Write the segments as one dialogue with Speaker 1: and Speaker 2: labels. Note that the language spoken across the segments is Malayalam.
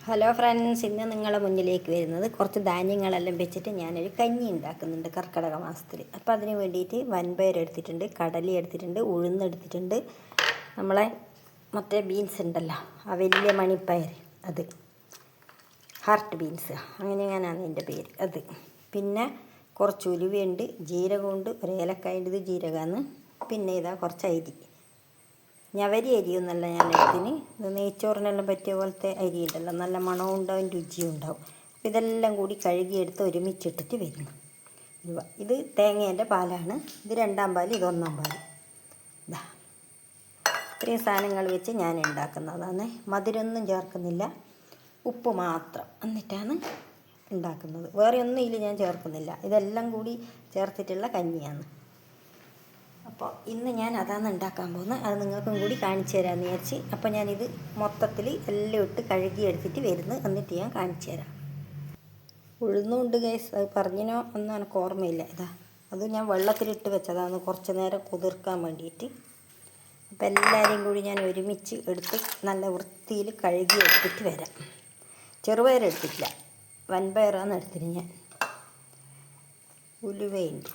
Speaker 1: ഹലോ ഫ്രണ്ട്സ്, ഇന്ന് നിങ്ങളുടെ മുന്നിലേക്ക് വരുന്നത് കുറച്ച് ധാന്യങ്ങളെല്ലാം വെച്ചിട്ട് ഞാനൊരു കഞ്ഞി ഉണ്ടാക്കുന്നുണ്ട് കർക്കിടക മാസത്തിൽ. അപ്പോൾ അതിന് വേണ്ടിയിട്ട് വൻപയർ എടുത്തിട്ടുണ്ട്, കടല എടുത്തിട്ടുണ്ട്, ഉഴുന്നെടുത്തിട്ടുണ്ട്, നമ്മളെ മറ്റേ ബീൻസ് ഉണ്ടല്ലോ, ആ വലിയ മണിപ്പയർ, അത് ഹാർട്ട് ബീൻസ് അങ്ങനെയാണ് എൻ്റെ പേര്, അത്. പിന്നെ കുറച്ച് ഉലുവയുണ്ട്, ജീരകമുണ്ട്, ഒരു ഏലക്കായുണ്ട്, ഇത് ജീരകമാണ്. പിന്നെ ഇതാ കുറച്ച് അരി, ഞവരി അരിയൊന്നല്ല ഞാൻ എടുത്തിന്. ഇത് നെയ്ച്ചോറിനെല്ലാം പറ്റിയ പോലത്തെ അരി ഉണ്ടല്ലോ, നല്ല മണവും ഉണ്ടാവും രുചിയും ഉണ്ടാവും. ഇതെല്ലാം കൂടി കഴുകിയെടുത്ത് ഒരുമിച്ചിട്ടിട്ട് വരുന്നു. ഇത് തേങ്ങേൻ്റെ പാലാണ്, ഇത് രണ്ടാം പാൽ, ഇത് ഒന്നാം പാൽ. ഇതാ ഇത്രയും സാധനങ്ങൾ വെച്ച് ഞാൻ ഉണ്ടാക്കുന്നതാണ്. മധുരമൊന്നും ചേർക്കുന്നില്ല, ഉപ്പ് മാത്രം എന്നിട്ടാണ് ഉണ്ടാക്കുന്നത്. വേറെ ഒന്നും ഇതിൽ ഞാൻ ചേർക്കുന്നില്ല, ഇതെല്ലാം കൂടി ചേർത്തിട്ടുള്ള കഞ്ഞിയാണ്. അപ്പോൾ ഇന്ന് ഞാൻ അതാണ് ഉണ്ടാക്കാൻ പോകുന്നത്. അത് നിങ്ങൾക്കും കൂടി കാണിച്ചു തരാമെന്ന് വിചാരിച്ച്. അപ്പോൾ ഞാനിത് മൊത്തത്തിൽ എല്ലാം ഇട്ട് കഴുകി എടുത്തിട്ട് വരുന്നു, എന്നിട്ട് ഞാൻ കാണിച്ചു തരാം. ഉഴുന്നുണ്ട് ഗൈസ്, അത് പറഞ്ഞിനോ ഒന്നും എനിക്ക് ഓർമ്മയില്ല. ഇതാ അത് ഞാൻ വെള്ളത്തിലിട്ട് വെച്ചതാണ് കുറച്ച് നേരം കുതിർക്കാൻ വേണ്ടിയിട്ട്. അപ്പോൾ എല്ലാവരെയും കൂടി ഞാൻ ഒരുമിച്ച് എടുത്ത് നല്ല വൃത്തിയിൽ കഴുകി എടുത്തിട്ട് വരാം. ചെറുപയർ എടുത്തിട്ടില്ല, വൻപയറാണ് എടുത്തിട്ട് ഞാൻ. ഉലുവയുണ്ട്.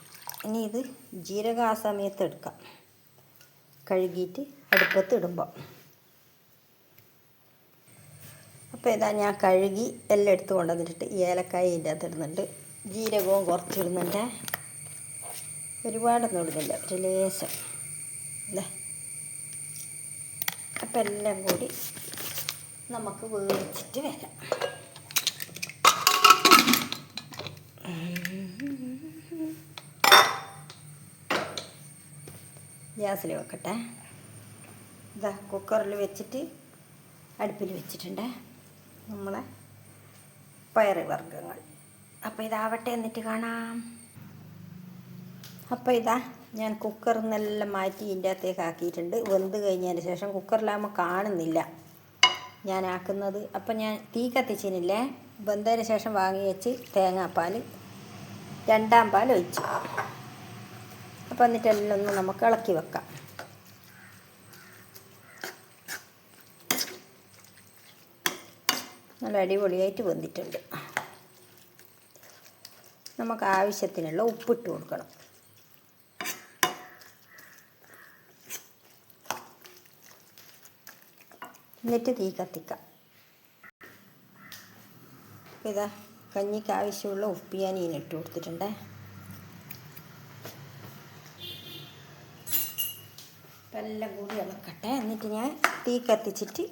Speaker 1: ഇനി ഇത് ജീരക ആ സമയത്ത് എടുക്കാം, കഴുകിയിട്ട് അടുപ്പത്ത് ഇടുമ്പോൾ. അപ്പോൾ ഇതാ ഞാൻ കഴുകി എല്ലാം എടുത്ത് കൊണ്ടുവന്നിട്ട് ഏലക്കായ ഇതിൻ്റെ അകത്ത് ഇടുന്നുണ്ട്, ജീരകവും കുറച്ചിടുന്നുണ്ട്. ഒരുപാടൊന്നും ഇടുന്നില്ല, ഒരു ലേശം. ഇതാ അപ്പം എല്ലാം കൂടി നമുക്ക് വേവിച്ചിട്ട് വരാം. ഗ്യാസിൽ വെക്കട്ടെ. ഇതാ കുക്കറിൽ വെച്ചിട്ട് അടുപ്പിൽ വെച്ചിട്ടുണ്ട് നമ്മളെ പയറ് വർഗ്ഗങ്ങൾ. അപ്പോൾ ഇതാവട്ടെ, എന്നിട്ട് കാണാം. അപ്പോൾ ഇതാ ഞാൻ കുക്കറിൽ നിന്നെല്ലാം മാറ്റി ഇതിൻ്റെ അകത്തേക്ക് ആക്കിയിട്ടുണ്ട്. വെന്ത് കഴിഞ്ഞതിന് ശേഷം കുക്കറിലാകുമ്പോൾ കാണുന്നില്ല ഞാൻ ആക്കുന്നത്. അപ്പം ഞാൻ തീ കത്തിച്ചിനില്ലേ, വെന്തതിന് ശേഷം വാങ്ങി വെച്ച് തേങ്ങാപ്പാൽ രണ്ടാം പാൽ ഒഴിച്ചു. അപ്പോൾ എന്നിട്ട് എല്ലാം ഒന്ന് നമുക്ക് ഇളക്കി വെക്കാം. നല്ല അടിപൊളിയായിട്ട് വെന്തിട്ടുണ്ട്. നമുക്ക് ആവശ്യത്തിനുള്ള ഉപ്പിട്ട് കൊടുക്കണം. എന്നിട്ട് തീ കത്തിക്കാം. ഇതാ കഞ്ഞിക്ക് ആവശ്യമുള്ള ഉപ്പ് ഞാൻ ഇതിനിട്ട് കൊടുത്തിട്ടുണ്ട്. എല്ലാം കൂടി ഇളക്കട്ടെ, എന്നിട്ട് ഞാൻ തീ കത്തിച്ചിട്ട്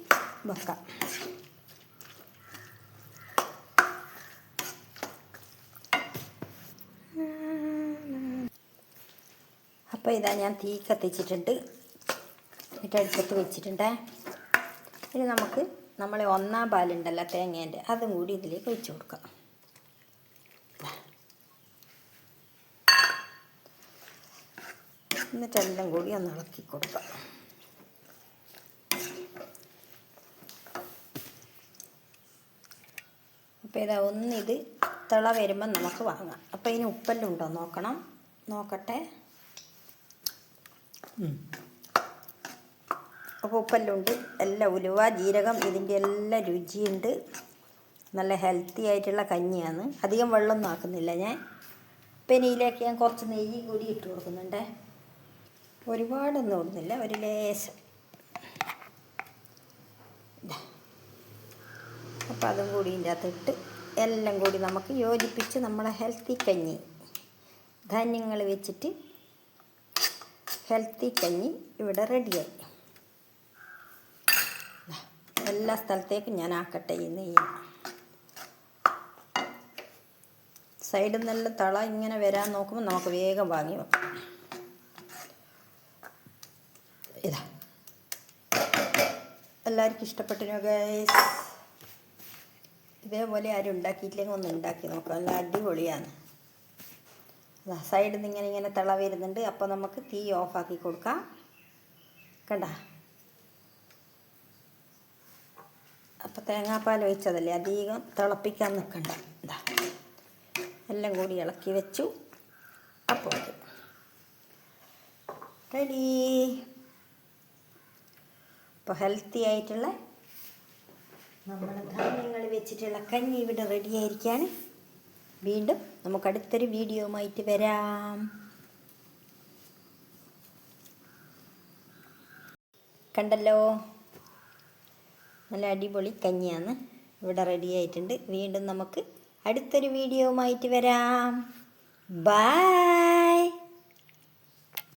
Speaker 1: വെക്കാം. അപ്പോൾ ഇതാ ഞാൻ തീ കത്തിച്ചിട്ടുണ്ട്, എന്നിട്ട് അടുപ്പത്ത് വെച്ചിട്ടുണ്ട്. ഇനി നമുക്ക് നമ്മളെ ഒന്നാം പാലുണ്ടല്ലോ തേങ്ങേൻ്റെ, അതും കൂടി ഇതിലേക്ക് ഒഴിച്ചു കൊടുക്കാം. എന്നിട്ടെല്ലാം കൂടി ഒന്ന് ഇളക്കി കൊടുക്കാം. അപ്പോൾ ഇതാ ഒന്നിത് തിള വരുമ്പം നമുക്ക് വാങ്ങാം. അപ്പോൾ ഇതിന് ഉപ്പെല്ലാം ഉണ്ടോ നോക്കണം, നോക്കട്ടെ. അപ്പോൾ ഉപ്പെല്ലാം ഉണ്ട്. എല്ലാം ഉലുവ ജീരകം ഇതിൻ്റെ എല്ലാം രുചിയുണ്ട്. നല്ല ഹെൽത്തി ആയിട്ടുള്ള കഞ്ഞിയാണ്. അധികം വെള്ളമൊന്നും ആക്കുന്നില്ല ഞാൻ. പിന്നെ ഇതിലേക്ക് ഞാൻ കുറച്ച് നെയ്യ് കൂടി ഇട്ട് കൊടുക്കുന്നുണ്ട്. ഒരുപാടൊന്നും ഇടുന്നില്ല, ഒരു ലേശം. അപ്പോൾ അതും കൂടി ഇതിൻ്റെ അകത്തിട്ട് എല്ലാം കൂടി നമുക്ക് യോജിപ്പിച്ച് നമ്മളെ ഹെൽത്തി കഞ്ഞി, ധാന്യങ്ങൾ വെച്ചിട്ട് ഹെൽത്തി കഞ്ഞി ഇവിടെ റെഡിയായി. എല്ലാ സ്ഥലത്തേക്കും ഞാൻ ആക്കട്ടെ ഈ നെയ്യ്. സൈഡിൽ നിന്നെല്ലാം തള ഇങ്ങനെ വരാൻ നോക്കുമ്പോൾ നമുക്ക് വേഗം വാങ്ങി വെക്കാം. ഇതാ എല്ലാവർക്കും ഇഷ്ടപ്പെട്ടിനോ ഗൈസ്? ഇതേപോലെ ആരും ഉണ്ടാക്കിയിട്ടില്ലെങ്കിൽ ഒന്ന് ഉണ്ടാക്കി നോക്കാം, നല്ല അടിപൊളിയാണ്. അതാ സൈഡിൽ നിന്ന് ഇങ്ങനെ തിള വരുന്നുണ്ട്. അപ്പോൾ നമുക്ക് തീ ഓഫാക്കി കൊടുക്കാം. കണ്ട, അപ്പോൾ തേങ്ങാപ്പാൽ ഒഴിച്ചതല്ലേ, അധികം തിളപ്പിക്കാൻ നിൽക്കണ്ട. ഇതാ എല്ലാം കൂടി ഇളക്കി വെച്ചു. അപ്പോൾ റെഡി. ഇപ്പോൾ ഹെൽത്തി ആയിട്ടുള്ള നമ്മുടെ ധാന്യങ്ങൾ വെച്ചിട്ടുള്ള കഞ്ഞി ഇവിടെ റെഡി ആയിരിക്കുകയാണ്. വീണ്ടും നമുക്ക് അടുത്തൊരു വീഡിയോയുമായിട്ട് വരാം. കണ്ടല്ലോ, നല്ല അടിപൊളി കഞ്ഞിയാണ് ഇവിടെ റെഡി ആയിട്ടുണ്ട്. വീണ്ടും നമുക്ക് അടുത്തൊരു വീഡിയോയുമായിട്ട് വരാം. ബൈ.